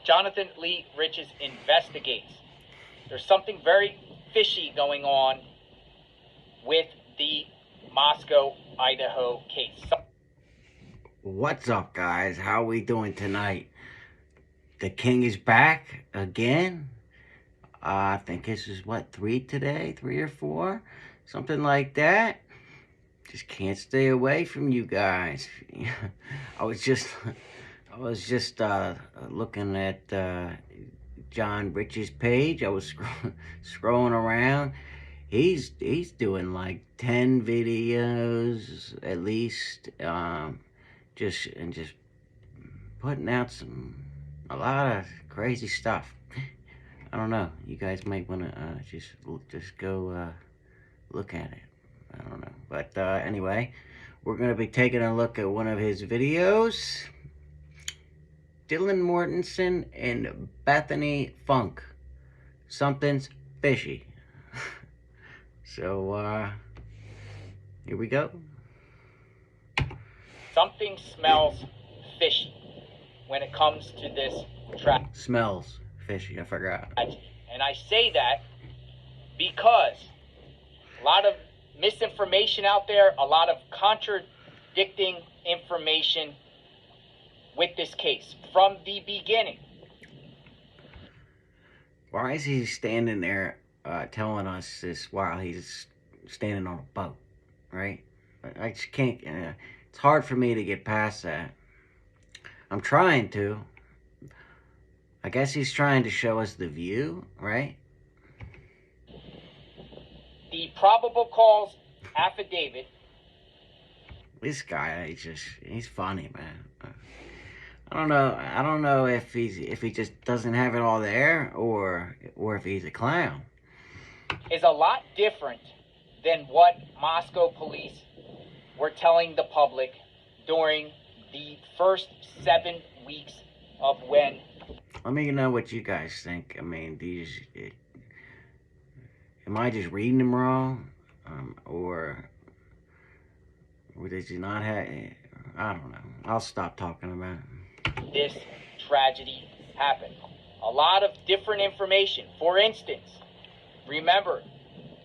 Jonathan Lee Riches investigates. There's something very fishy going on with the Moscow, Idaho case. What's up, guys? How we doing tonight? The king is back again. I think this is what, 3 today? 3 or 4? Something like that. Just can't stay away from you guys. I was just looking at John Rich's page. I was scrolling around. He's doing like 10 videos at least, just putting out a lot of crazy stuff. I don't know. You guys might want to just go look at it. I don't know. But anyway, we're going to be taking a look at one of his videos. Mortesnsen and Bethany Funke. Something's fishy. So, here we go. Something smells fishy when it comes to this tragedy. Smells fishy, I forgot. And I say that because a lot of misinformation out there, a lot of contradicting information with this case from the beginning. Why is he standing there telling us this while he's standing on a boat, right? I just can't, it's hard for me to get past that. I'm trying to. I guess he's trying to show us the view, right? The probable cause affidavit. This guy, he's funny, man. I don't know if he just doesn't have it all there or if he's a clown. Is a lot different than what Moscow police were telling the public during the first 7 weeks of when. Let me know what you guys think. I mean, am I just reading them wrong, or did you not have? I don't know. I'll stop talking about it. This tragedy happened. A lot of different information. For instance, remember,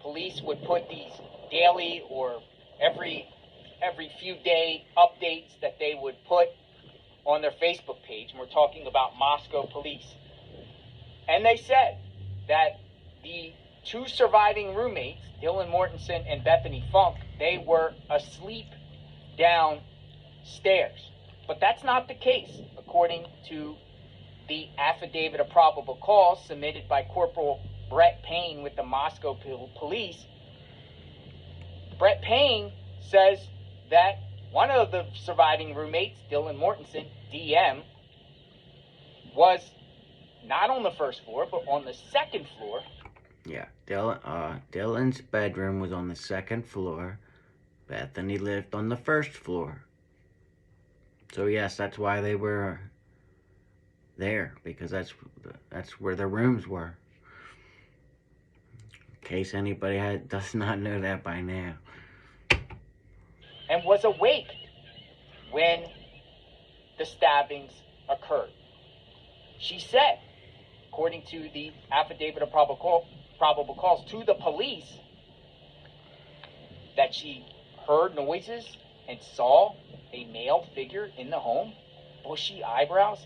police would put these daily or every few day updates that they would put on their Facebook page, and we're talking about Moscow police. And they said that the 2 surviving roommates, Mortesnsen and Bethany Funke, they were asleep downstairs. But that's not the case, according to the affidavit of probable cause submitted by Corporal Brett Payne with the Moscow police. Brett Payne says that one of the surviving roommates, Mortessen, DM, was not on the first floor, but on the second floor. Yeah, Dylan's bedroom was on the second floor. Bethany lived on the first floor. So yes, that's why they were there, because that's where their rooms were. In case anybody does not know that by now. And was awake when the stabbings occurred. She said, according to the affidavit of probable cause to the police, that she heard noises and saw a male figure in the home, bushy eyebrows.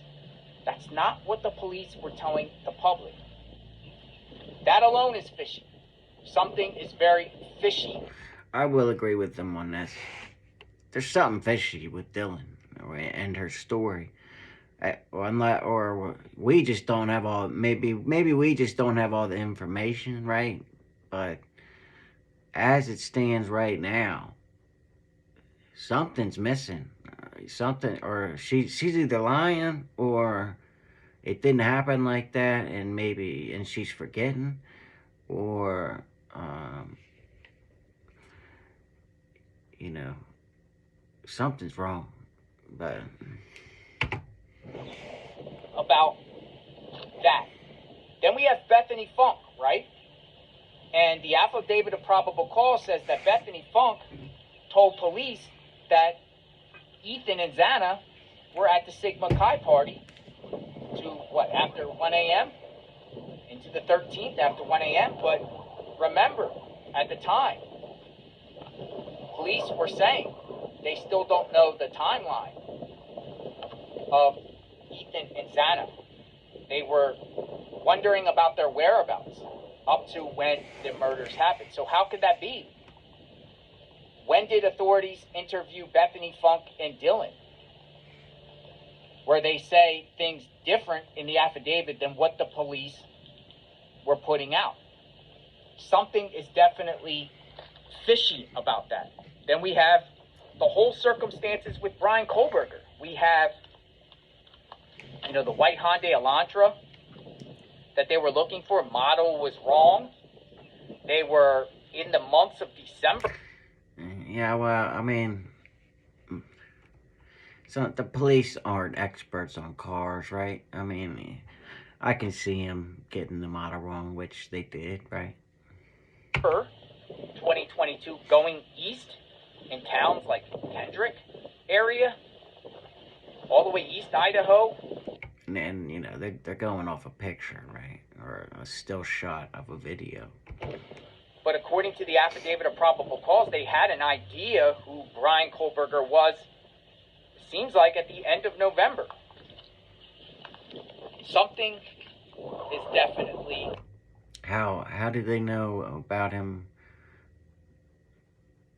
That's not what the police were telling the public. That alone is fishy. Something is very fishy. I will agree with them on this. There's something fishy with Dylan and her story. Or we just don't have all, maybe we just don't have all the information, right? But as it stands right now, something's missing. Something, or she's either lying, or it didn't happen like that, and she's forgetting, or something's wrong. But about that, then we have Bethany Funke, right? And the affidavit of probable cause says that Bethany Funke told police that Ethan and Xana were at the Sigma Chi party to what, after 1 a.m.? Into the 13th after 1 a.m.? But remember, at the time, police were saying they still don't know the timeline of Ethan and Xana. They were wondering about their whereabouts up to when the murders happened. So how could that be? When did authorities interview Bethany, Funk, and Dylan? Where they say things different in the affidavit than what the police were putting out. Something is definitely fishy about that. Then we have the whole circumstances with Brian Kohlberger. We have, the white Hyundai Elantra that they were looking for. Model was wrong. They were in the months of December. Yeah, well, I mean, so the police aren't experts on cars, right? I mean, I can see them getting the model wrong, which they did, right? 2022, going east in towns like Kendrick area, all the way east Idaho. And they're going off a picture, right? Or a still shot of a video. But according to the affidavit of probable cause, they had an idea who Brian Kohlberger was, seems like, at the end of November. Something is definitely... How did they know about him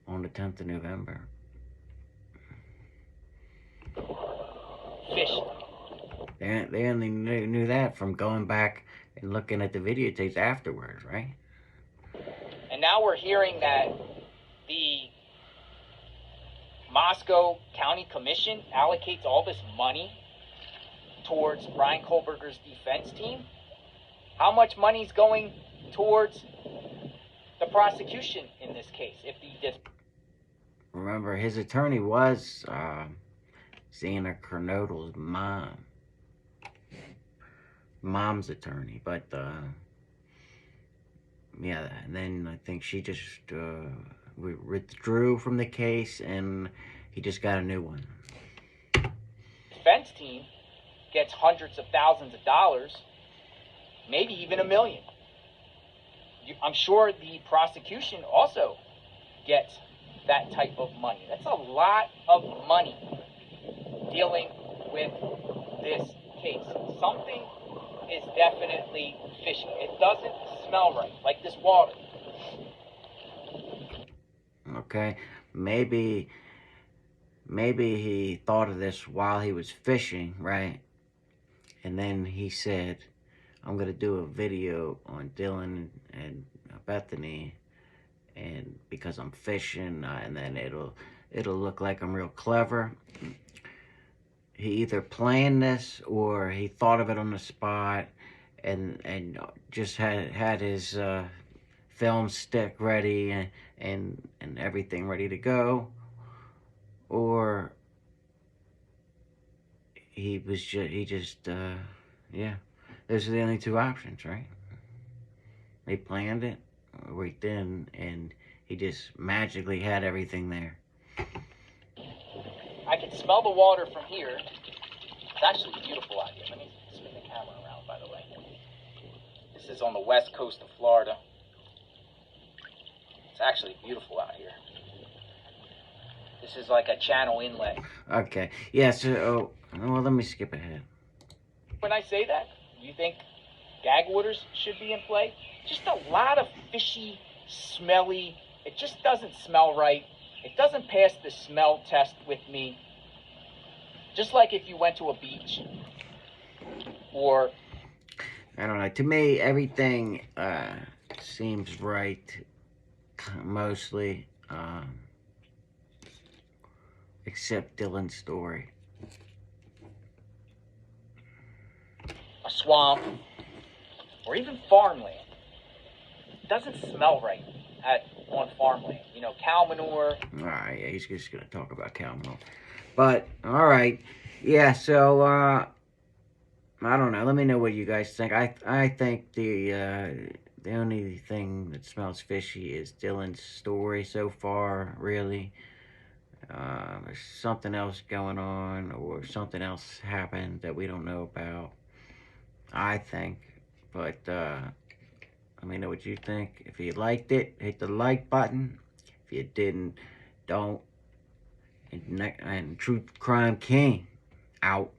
on the 10th of November? Fishy. They only knew that from going back and looking at the videotapes afterwards, right? And now we're hearing that the Moscow County Commission allocates all this money towards Brian Kohlberger's defense team. How much money is going towards the prosecution in this case? Remember, his attorney was Xana Kernodle's mom's attorney, but yeah, and then I think she just withdrew from the case, and he just got a new one. Defense team gets hundreds of thousands of dollars, maybe even $1 million. I'm sure the prosecution also gets that type of money. That's a lot of money dealing with this case. Something is definitely fishy. It doesn't smell right, like this water. Okay, maybe he thought of this while he was fishing, right? And then he said, I'm gonna do a video on Dylan and Bethany, and because I'm fishing, and then it'll look like I'm real clever. He either planned this or he thought of it on the spot, and just had his film stick ready and everything ready to go, or he just yeah. Those are the only two options, right? They planned it, or he didn't, and he just magically had everything there. I can smell the water from here. It's actually beautiful out here. Let me spin the camera around, by the way. This is on the west coast of Florida. It's actually beautiful out here. This is like a channel inlet. Okay, yeah, so, well, let me skip ahead. When I say that, you think gag orders should be in play? Just a lot of fishy, smelly, it just doesn't smell right. It doesn't pass the smell test with me. Just like if you went to a beach or... I don't know, to me, everything seems right, mostly, except Dylan's story. A swamp, or even farmland. It doesn't smell right on farmland. Cow manure. Alright, yeah, he's just gonna talk about cow manure. But, alright, yeah, so, I don't know, let me know what you guys think. I think the only thing that smells fishy is Dylan's story so far, really. There's something else going on, or something else happened that we don't know about. I think. But let me know what you think. If you liked it, hit the like button. If you didn't, don't. And Truth Crime King out.